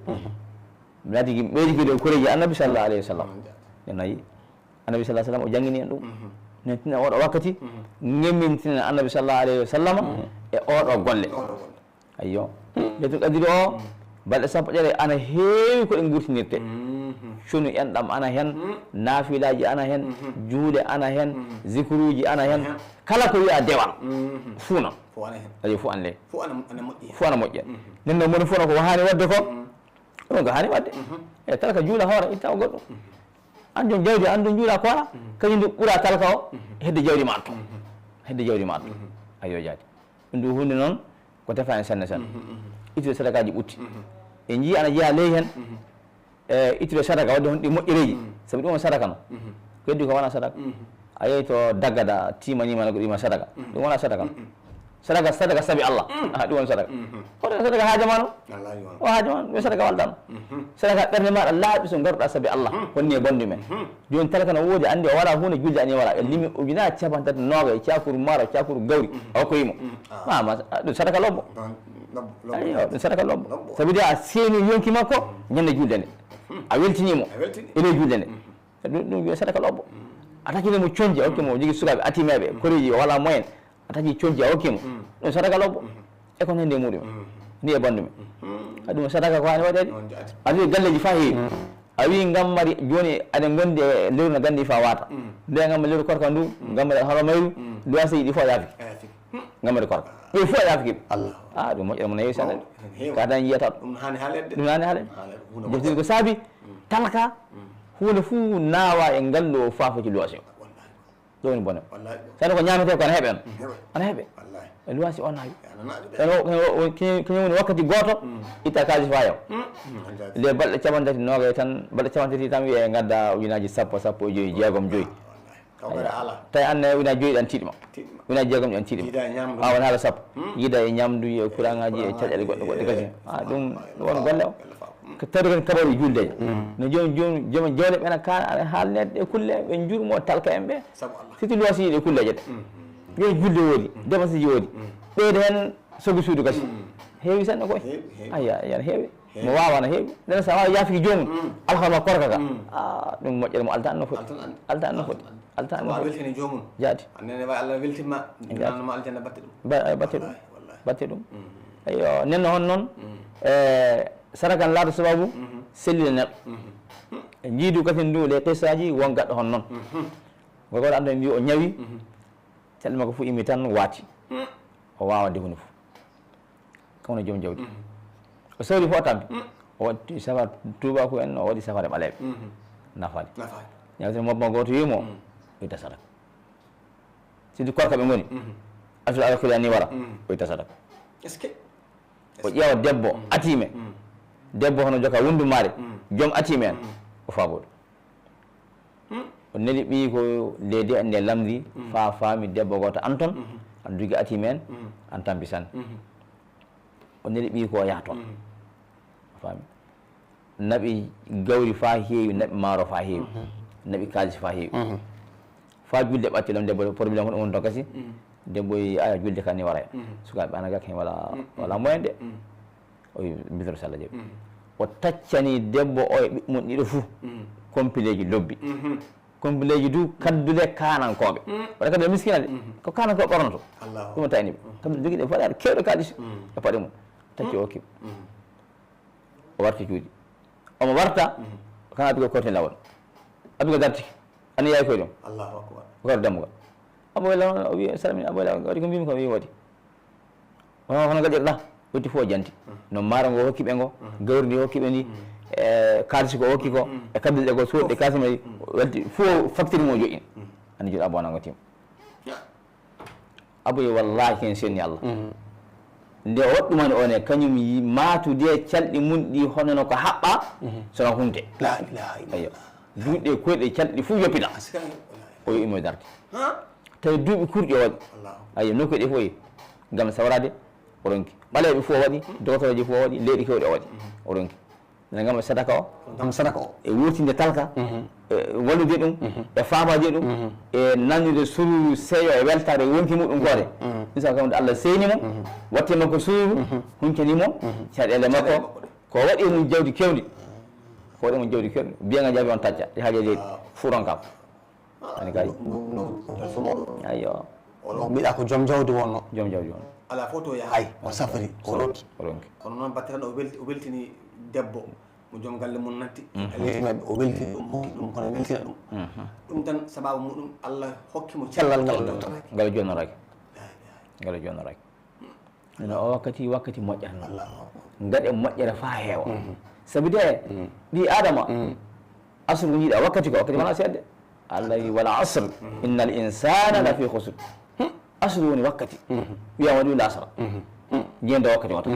mi laatiki ɓeydiki ɗo koreji annabi sallallahu alayhi wa sallam ne nayi annabi sallah sallam o jangguini en ɗum nen tina oɗo wakkati gemmintinen annabi sallallahu alayhi wa sallam e oɗo golle ayyo leytul qadiri o balɗe sappo ƴere ana heewi koɗe gurtinirte cunu enɗam ana hen naafilaji ana hen juuɗe ana hen zicruji ana hen kala ko wiya dewa fuu noon ayi fo an ley fo ana moƴƴe nden noon moni fof no ko hani wadde ko ɗum ko hani wadde e talka juula hoore ittawa goɗɗum an jom jawdi an ɗum juula ko wala kañum ndu ɓuura talka o hedde jawdi ma to hedde jawdi ma to ayo jaadi ɗum ndu hunde noon ko tefani sanne sanne ittude sadakaji ɓutti e jii ana jeeya ley hen e ittude sadaka wadde hon ɗi moƴƴereji saabu ɗum o sadaka no ko heddi ko wona sadaka a yeeyi to daggada timanimana ko ɗima sadaka ɗum wona sadaka no sadaka saabi Allah ɗum woni sadaka hoto sadaka haajama no o haajama ɗum sadaka waldano sadaka ɓerde maɗa laaɓi so garuɗa saabi Allah honni e bondu men joni talaka no woodi andi o wala hunde julde ani wala e limi ujunnaje capantati noga e cakuru maaro cakuru gawri a hokkoyimo mama ɗum sadaka lobbo ayo ɗum sadaka lobbo saabu de a seeni yonki makko ñande julde nde a weltinimo ene julde nde ɗum wiye sadaka lobbo a takinimo coñji a hokkimo o jogui sukaɓe atimeɓe koreji o wala moyen a taƴi coñji a hokkimo ɗum sadaka lobbo e ko nande muɗumen ni e bandu men ɗum sadaka ko hani waɗede a wi galleji fa heewi a wi gammari joni aɗen gondi e lewru no gandi fa wata nde gamma lewru korka ndu gammari haro mayru loisiji ɗi fof a yaafiki gammari korka ɓe fof a yaafikiɓe ɗum moƴƴere mo no heewi sanne ka tan yiyata ɗum hani haalede deftere ko saabi talaka hunde fuu nawa e ngallu o faafoci loise o ɗo woni bone sanne ko ñamete ko ana heeɓe on ana heeɓe luwasi o naawi kañum woni wakkati gooto itta kalis fa yaw nde balɗe capantati noga tan balɗe capantati tan wiye gadda ujunaji 10 15 jeegom joyi tawi anne ujunaji joyi ɗan tiiɗima ujunaji jeegom ɗi an tiiɗima won haala sappo yiida e ñamdu e courant ngaji e caɗele goɗɗe kasi ɗum won golle o tawde ken kabaru juldeje no joni jawle ɓena ka haalnede ɗe kulle ɓe jurmo talka en ɓe surtout luwasi ɗe kulleje ɗe joni julde woodi dépenseji woodi ɓeyde hen sogu suudu kasi heewi sanne koye yana heewi mo wawana heewi nden sa wawi yaafiki jomum alhama korka ka ɗum moƴƴere mo alta anno foti alta anno foti alta anno foti weltini jomum jaati annene wawi Allah weltima nanoma aljanna batte ɗum eyo nenno hon noon sarakan laata sababu sellina neɗɗo jiidu katen ndu les qissaji won gaɗɗo hon noon gogoɗo ando en mbi o ñawi calɗi makko fof immi tan waati o wawa defuni fof kamno joom jawdi o sawri fof o tampi o waɗi safar tubaku en o waɗi safare ɓaleɓe nafaade ñawtene mobma goto wimo o itta sadaka sidi korka ɓe goni afil alakili ani wara o itta sadaka o ƴeewa debbo atime debbo hono joka wundu maare joom atime en o faabo ɗum o neli ɓii ko leydi ande lamdi fa faami debbo goto anton aɗa jogi atime en an tampi sanne o neli ɓii ko yaha toon o faami naɓi gawri fa heewi naɓi maaro fa heewi naɓi kalis fa heewi fa julde ɓattilam debbo probléme ko ɗum woni toon kasi debbo aya julde kan ni wara hen sukaɓe anagak hen wala moyen de o wi mbitoro so Allah jaɓi o taccani debbo o e ɓiɓɓe mum ɗiɗo fuu compileji lobbi compileji du kaddude kanankoɓe waɗa kaddude miskina de ko kanankoɓe ɓornoto ɗum o tawniɓe kamɓe jogui ɗe faɗade kewɗe kalis e paɗe mum tacci o hokkiɓe o warti cuuɗi omo warta kan abbi ko korteni lawol abbi ko dartiki ani yawi koye ɗum o kawta dammugal aboyla o wi salamini aboyla waɗi ko mbimi ko wi waɗi hono gaƴirɗa wetti fof o janti no maaro ngo hokkiɓe ngo gawri ndi hokkiɓe ndi e kalisi ko hokki ko e kadduɗe ɗe ko soɗɗe kasimaɗi waddi fof facture mo joƴƴini andi joɗi abo nango tim aboye wallahi ken senni Allah nde o waɗɗumani one kañum matude calɗi mum ɗi honono ko haɓɓa sono hunde ayo duuɗe koyɗe calɗi fof yoppita o wi imo darde tawi duuɓi kurɗi o waɗi ayo nokku ɗe fof yi gam sawrade o ronki ɓaleɓe fof waɗi docteur ji fof waɗi leyɗi kewɗe o waɗi o ronki ene gam sadaka o e wurtinde talka e wallude ɗum e famade ɗum e nannude suru seeyo e weltare wonki muɗum goore ɗum saka kamde Allah seynimo watte makko suru huncanimo caɗele makko ko waɗi mum jawdi kewdi ko waɗi mum jawdi kewdi biyaga jaabi on tacca e haaje leydi fuuron kam ani kay ayyo mbiɗa ko joom jawdi wonno ala photo ya hay o safari o ronki kono noon batte tan o weltini debbo mo joom galle mum natti maɓɓe o weltini ɗum hokki ɗum kono weltina ɗum ɗum tan sababu muɗum Allah hokkimo cellal ngal jonnoraki eno o wakkati moƴƴatno gaɗe moƴƴere fa heewa sabi de ɗi adama asru ko jiiɗa wakkati wona seedde Allah wi wal asr innal insana la fi khusr asru woni wakkati wiyama waɗi lasara jeyde wakkati wata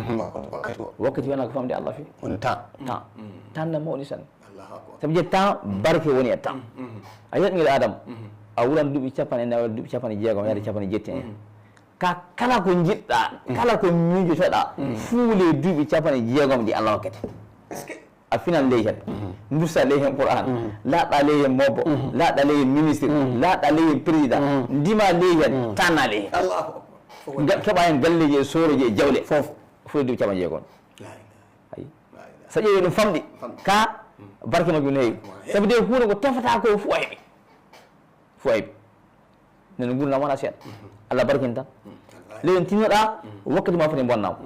wakkati wona ko famde Allah fi woni temps na mawɗi sanne sabi je temps barke woni e temps a yiyatngel adama a wuran duuɓi capanɗe nayi walla duuɓi capanɗe jeegom yaade capanɗe jetti en ka kala ko jiɗɗa kala ko miijotoɗa fuule duuɓi capanɗe jeegom ɗi Allah wakkati a finan ley hen dussa ley hen Qur'an laaɗa ley hen mobbo laaɗa ley hen ministre laaɗa ley hen président ndima ley hen tanna ley hen keɓa hen galleji e soroji e jawle fof duuɓi capanɗe jeegom ayi so ƴeewi ɗum famɗi ka barke majum no heewi sabi de hunde ko tefata ko fo heeɓi nene gurdam wona seeɗa Allah barkin tan leyden tinnoɗa wakkati ma foti bonnama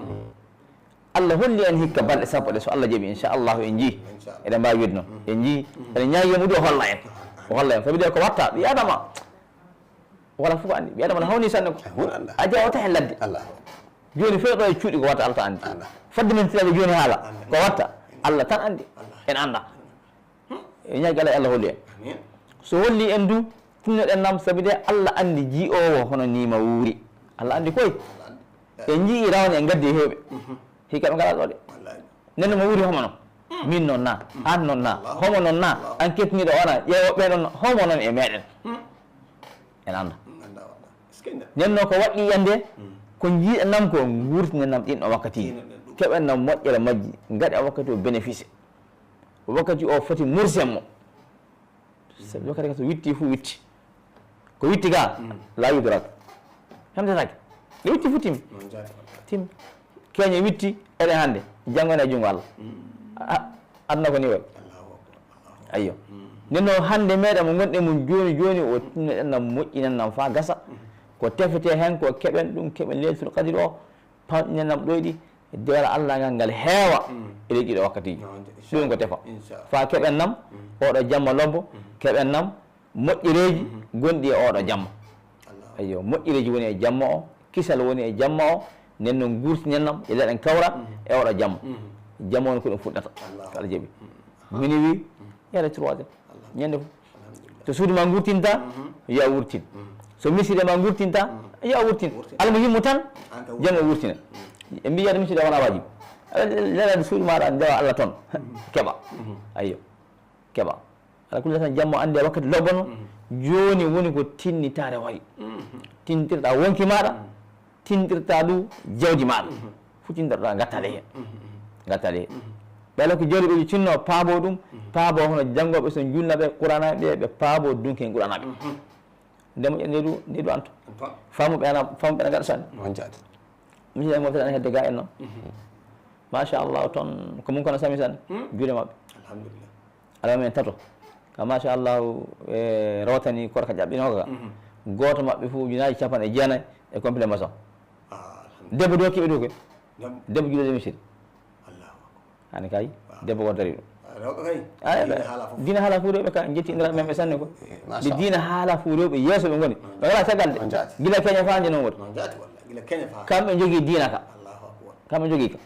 Allah holli en hikka balɗe sappo ɗe so Allah jaaɓi inchallahu en jii eɗen mbawi weddi noon en jii eɗen ñaguimo ɗo o holla en sabi de ko watta ɓi adama wala fof andi ɓi adama no hawni sanne ko a jawata hen ladde joni fewɗo e cuuɗi ko watta Allah tan andi fadde men tilade joni haala ko watta Allah tan andi en anda e ñagui Allah holli en so holli en du tinnoɗen nam sabi de Allah andi jii'owo hono nima wuuri Allah andi koye ɓe jii rawne e gaddi e hewɓe hikka ɓe ngaɗa ɗo de nenno mo wuri homo noon min noon na an noon na homo noon na an kettiniɗo ona ƴeewo ɓe ɗon homo noon e meɗen en anda nenno ko waɗɗi yande ko jiiɗa nam ko gurtinen nam ɗin o wakkati keɓen nam moƴƴere majji gaɗe o wakkati o bénéfice o wakkati o foti mursen mo sabi wakkati ka so witti fuu witti ko witti ga la yudrake hemdetake ɗe witti fuu timmi timmi keeñe witti eɗen hannde janngo ene e junngo Allah aduna ko ni wayi ayyo nden noon hannde meeɗen mo gonɗen mum jooni jooni o tinnoɗen nam moƴƴinen nam faa gasa ko tefete heen ko keɓen ɗum keɓen leylatul qadri o pamɗinen nam ɗoyɗi dewal Allah ngal ngal heewa e leyɗi ɗo wakkatiji ɗum ko tefa faa keɓen nam oɗo jamma lombo keɓen nam moƴƴereeji gonɗi e oɗo jamma ayyo moƴƴereeji woni e jamma o kisal woni e jamma o nden noon gurtinen nam e leɗen kawra e oɗo jamma jamma on ko ɗum fuɗɗata ko Allah jaɓi mini wi yaade 3 heures ñande fof to suudu ma gurtinta yo a wurtin so miside ma gurtinta yo a wurtin almuhimmu tan janngo wurtina e mbi yaade miside wona wajibi leɗade suudu maɗa ndewa Allah toon keɓa ayyo keɓa ala kulli tan jamma ande wakkati lobbono joni woni ko tinnitare wayi tintirɗa wonki maɗa tintirta ɗu jawdi maɗa fu tintirɗa gattale hen gattale hen ɓeala ko jawdi ɓeji cinno paabo ɗum paabo hono janggoɓe so julnaɓe quranaɓe ɓe ɓe paabo dunke en quranaɓe ndemo nde ɗu anto famuɓe ene gaɗa sanne miside mo tan hedde ga en noon machallah toon ko mum kono sami sanne juuɗe mabɓe alhamdulillah ala men tato ka machallah e rawtani korka ƴaɓɓinoka ka goto mabɓe fof ujunaji 90 e complet maçon debbo do keɓe ɗo koy debbo juuɗe miside hani kay debbo ko dari ɗum dina haala fo rewɓe ka jettidira men ɓe sanne ko ɓe dina haala fo rewɓe yeeso ɓe goni ɓe wala caggal de gila keña fa nde noon woni kamɓe jogui dina ka kamɓe jogui ka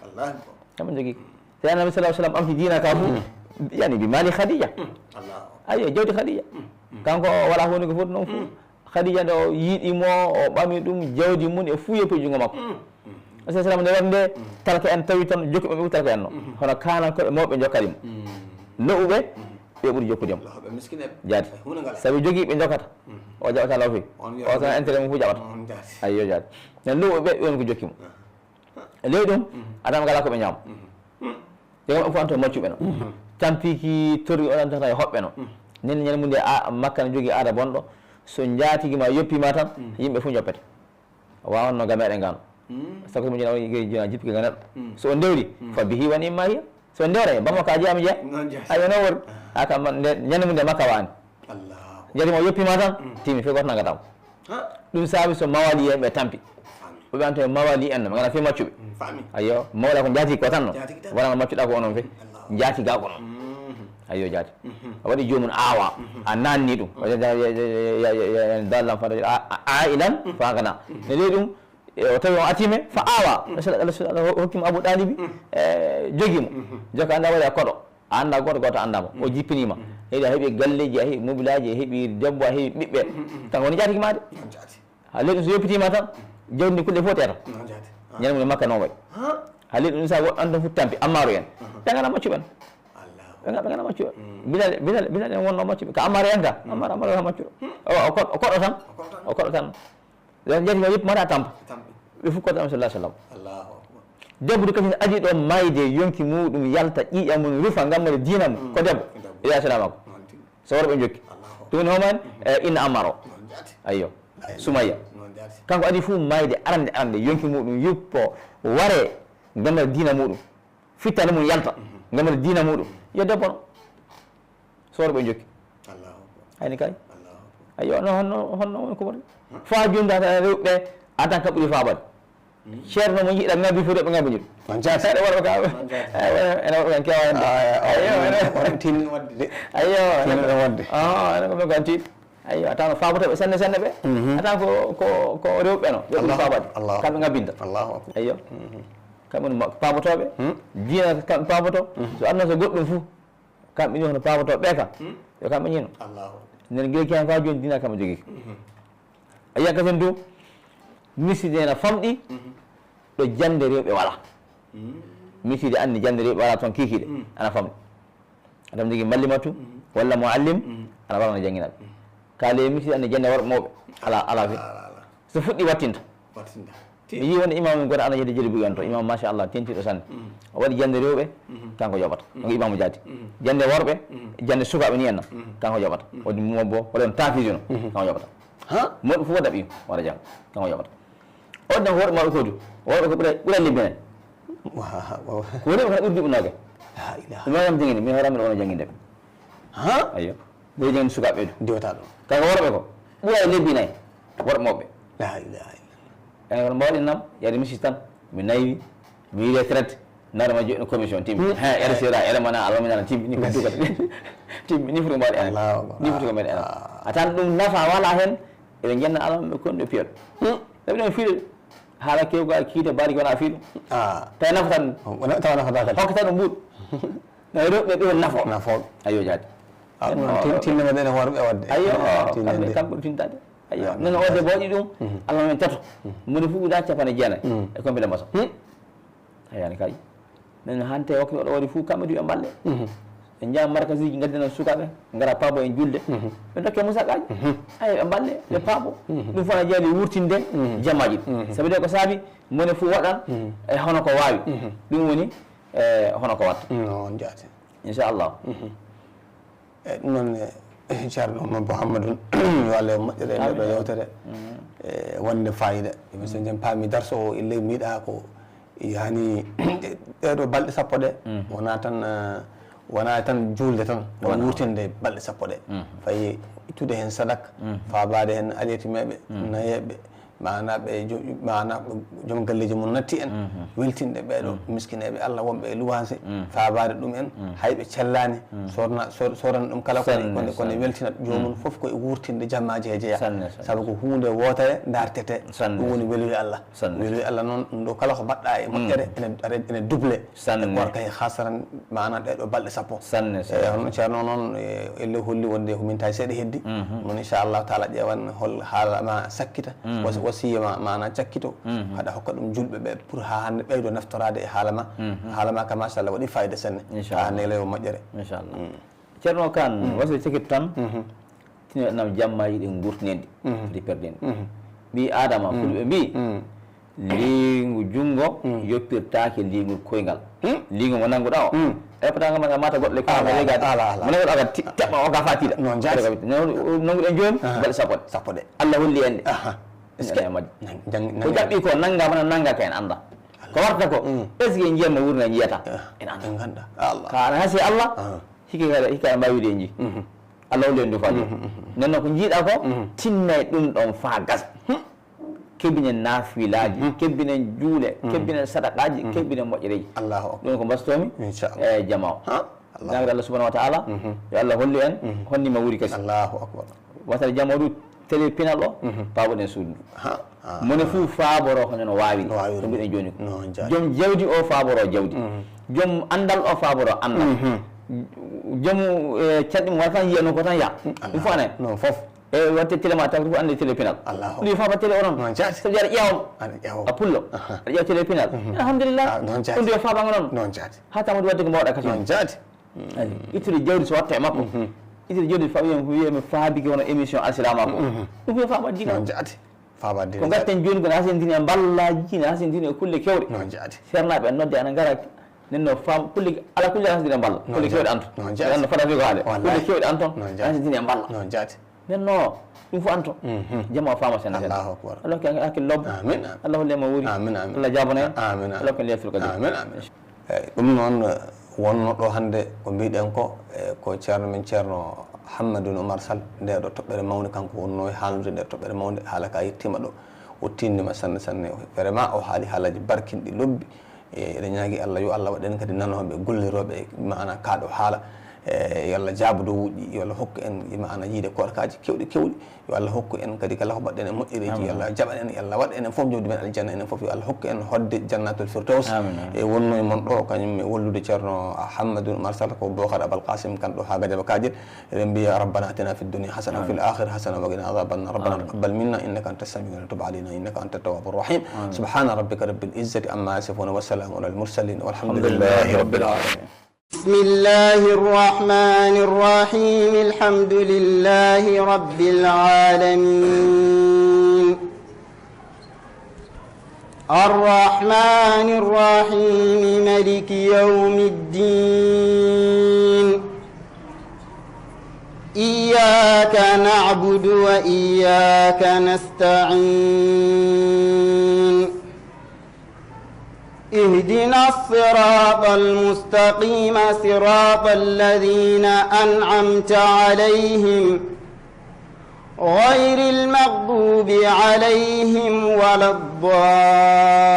kamɓe jogui ka so annabi sallam ɓamti dina ka fof yani bi mali khadija ayyo jawdi khadija kanko wala hunde ko foti noon fof khadija nde o yiiɗimo o ɓami ɗum jawdi mum e fuuye koye jungo makko sa sallam nde wonde talka en tawi tan jokki ɓe talka en no hono kanankoɓe mawɓe jokkatimo lowɓe ɓe ɓuuri jokkudemo jaati sabi jogui ɓe jokkata o jaɓata law fi o tan intérêt mum fu jaɓata ayyo jaati nen lowɓe ɓe woni ko jokkimo ley ɗum adama ngala koɓe ñaama jogam ɓe fof anto maccuɓe no tampiki torri oɗon tata e hoɓɓe no nen ñande mum nde makka ne jogui aada bonɗo so jaatigima yoppima tan yimɓe fof joppete wawanno gameɗe ngano sago mo jina jippiki ga neɗɗo so o ndewri fa bihi wani imma hiya so o ndewra bamma ka jeyama jeeya ayo no wori aka ñande mum nde makka wani jarimo yoppima tan timi fe goto nagatamo ɗum saabi so mawali en ɓe tampi ɓeɓe anto e mawali en no ɓe gana fe maccuɓe ayyo mawla ko jaati ko tan no wonano maccuɗa ko onon fe jaati ga ko noon ayyo jaati a waɗi jomum awa a nanni ɗum dallam fa ailan fa gana ne ley ɗum o tawi on atime fa awa Allah hokkima Abou Ɗalibi joguimo joka anda waɗi a koɗo a anda goto goto andama o jippinima heeɗi a heeɓi galleji a heeɓi mobilaji a heeɓi debbo a heeɓi ɓiɓɓe tan woni jatiki ma de ha leyɗum so yoppitima tan jawdi ndi kulle fof teta ñande mum e makka noon wayi ha leyɗum ɗum sa woɗɗan tan futtampi ammaru en ɓe gana maccuɓen ɓe gana maccuɓe bilal en wonno maccuɓe ka ammar en ka ammar ha maccuɗo o koɗɗo tan o koɗɗo tan jati o yippi mata tampa ɓe fof koɗɗo sallah sallam debbo kadi adi ɗo mayde yonki muɗum yalta ƴiƴa mum rufa gammade dina mum ko debbo ila salama ko so worɓe jokki ɗum woni homan inna ammar o ayyo Sumayya kanko adi fof mayde arande yonki muɗum yuppo ware gammade dina muɗum fittane mum yalta gammade dina muɗum yo debbo no so worɓe jokki hayni kay ayyo honno woni ko woni fa joni data rewɓe en tant que ɓuuri fabade ceerno mo jiiɗa ngabbi fof rewɓe ngabbi jiɗum saɗa worɓe ka ene worɓe en kewa tin wadde de ayyo ene wadde ene ko kan tin ayyo atan fabotoɓe senne ɓe atan ko rewɓe no ɓe ɓuuri fabade kamɓe ngabbinta ayyo kamɓe pabotoɓe diina kamɓe paboto so aduna so goɗɗum fof kamɓe ni hono pabotoɓe ɓe kam yo kamɓe ñino nden gueɗi ken fa joni dina kamɓe jogui a yiya kasen to miside ene famɗi ɗo jande rewɓe wala miside anni jande rewɓe wala toon kikiɗe ana famɗi aɗam jogui mallimatu walla muallim ana warana jangguinaɓe kaale miside anni jande worɓe mawɓe ala fi so fuɗɗi wattinta mi yi wonde imam goto ana yede jeli bugi on to imam machallah tentiɗo sanne o waɗi jande rewɓe kanko yoɓata onko imamu jaati jande worɓe jande sukaɓe ni enna kanko yoɓata wodi mobbo waɗon tafisino kanko yoɓata moɗo fof waɗa ɓiyum waɗa jang kanko yoɓata on dan worɓe maɗo kodu worɓe ko ɓuura libbinen ko woni ɓe kana ɓurdi ɓunnoke ɗum waɗam jangini min horamin wona janguindeɓe ayyo ɓuri janginde sukaɓe ɓeydu diwata ɗum kanko worɓe ko ɓuura lebbinayi worɓe mawɓe la ilaha ene kono mbawɗen nam yade misis tan mi nayi mi yi retraite narema joɗino commission timmi RCA élément almaminana timmi ni ko dugata timmi ni foti mbaɗe enen ni foti ko meɗen enen a tan ɗum nafa wala hen eɓe jenna alamaɓe konɗo piyaɗo ɗaɓi ɗon fiiɗo haala kewgal kiita bariki wona fiiɗo tawi nafata ɗum tawa nafata kadi hokkata ɗum ɓuuɗ no rewɓe ɗo nafoɓe ayyo jaadi tinnema ɗene worɓe wadde ayyo kamɓe ɓuri tintade ayyo nono wadde booɗi ɗum allah men tato moni fof uda capane jeenayi e kompile mbasa ayani kaƴi nen hante hokke oɗo waɗi fof kamɓe du ɓe mballe ɓe jaa markage uji gaddina sukaɓe gara paabo en julde ɓe dokke musaqaji ay ɓe mballe ɓe paabo ɗum fona jeeyde wurtinde jammaji ɗi saabu de ko saabi moni fof waɗan e hono ko wawi ɗum woni hono ko watta on jaati inchallah eyyi ɗum noon ceerno Mamadou Hammadou yo Allah e moƴƴere e ndeɗo yewtere wonde fayida yimɓe so jen paami darso o ille miiɗa ko yani ɗeɗo balɗe sappo ɗe wona tan julde tan won wurtinde balɗe sappo ɗe fayi ittude hen sadak fabade hen aliyetimeɓe nayeɓe mana ɓe joom galleji mum natti en weltinde ɓeɗo miskineɓe Allah wonɓe e luwanse fabade ɗum en hayɓe cellani sorana ɗum kala kone weltina jomum foof koye wurtinde jammaji he jeeya saabu ko hunde wotere dartete ɗum woni weluye Allah weluye Allah noon ɗum ɗo kala ko mbaɗɗa e moƴƴere ene double e gorka he hasaran mana ɗeɗo balɗe sappo hono ceerno noon elle holli wonde ko min tawi seeɗa heddi noon inchallahu taala ƴewan hol haalama sakkita wasiyama mana cakkito haɗa hokka ɗum julɓe ɓe pour ha hande ɓeydo naftorade e haalama ka machallah waɗi fayida senne ha neleyo moƴƴere inchallah ceerno Kane wasi cakkito tan tinoɗanam jammaji ɗi gurtinedi ɗi perɗeni ɓi adama fulɓe mbi liingu jungo yoppirtake liingol koyngal liingu mo nanguɗa o epatanga maga mata goɗɗo legade mona goɗɗo aga teɓɓa o ga fatiɗa non nanguɗen joni balɗe sappo ɗe Allah holli en ɗe ko jaɓɓi ko nangamana nangaka en anda ko warta ko est ce que jiyatno wurna jiyata en anda ka ana hasi Allah hikka mbawi wiide en ji Allah holli en du faji nden noon ko jiiɗa ko tinnay ɗum ɗon fa gasa kebbinen naafilaji kebbinen juule kebbinen sadaqaji kebbinen moƴƴereji ɗum ko mbastomi e jama o nagde Allah subahanahu wa taala yo Allah holli en honnima wuuri kasi wasata jama o ɗu télé pinal o paɓoɗen suudu ndu mone fuu faaboro hono no wawini ko mbiɗen joni ko joom jawdi o faaboro jawdi joom andal o faaboro andal joomu canɗi mo waɗa tan yiya noon ko tan ya ɗum fof ane non foof e watte télé ma taw fof andi télé pinal ɗum faaba télé o noon sabi aɗa ƴeewam a pullo aɗa ƴeewa télé pinal alhamdulillah ɗum ndu yo faabago noon ha tamade wadde ko mbawɗa kasi ittude jawdi so watta e makko ittude jawdi wiyami faabiki hono émission alsilama ko ɗum fof yo faaba dina ko gatten joni ko ne hasentini e ballaji ne hasentini e kulle kewɗe ceernaɓe en nodde ana gara nenno fam kulle ala kulle hasentini e balla kulle kewɗe anton anno fada wi ko haale kulle kewɗe anton hasentini e balla nenno ɗum fof anton jama o fama sen Allah ko hakkille lobbo Allah hollema wuuri Allah jabana en Allah ko leftude kadi eyyi ɗum noon wonno ɗo hande ko mbiɗen ko ceerno men ceerno Hammadou Oumar Sall ndeɗo toɓɓere mawde kanko wonno e haalnude nde toɓɓere mawde haala ka yettima ɗo o tinnima sanne sanne vraiment o haali haalaji barkinɗi lobbi eɗen ñaagui Allah yo Allah waɗen kadi nanoɓe golliroɓe mana kaɗo haala yo Allah jaabudo wuƴƴi yo Allah hokku en ima ana yiide korkaji kewɗi kewɗi yo Allah hokku en kadi kala ko mbaɗɗen e moƴƴereji yo Allah jaɓan en yo Allah waɗ enen fof jawdi men aljanna enen fof yo Allah hokku en hodde jannatul firdaus e wonno e mon ɗo kañum e wollude ceerno Hammadou Oumar Sall ko Bocar Abal Qasim kan ɗo ha Gadiaba Kadiel eɗen mbiya rabbana atina fi dunya hasana wa fil akhirati hasana wa qina adhaban nar rabbana taqabbal minna innaka antas samiul alim tub alaina innaka antat tawwabur rahim subhana rabbika rabbil izzati amma yasifun wa salamun alal mursalin walhamdulillahi rabbil alamin. بسم الله الرحمن الرحيم الحمد لله رب العالمين الرحمن الرحيم مالك يوم الدين إياك نعبد وإياك نستعين اهدنا الصراط المستقيم صراط الذين أنعمت عليهم غير المغضوب عليهم ولا الضالين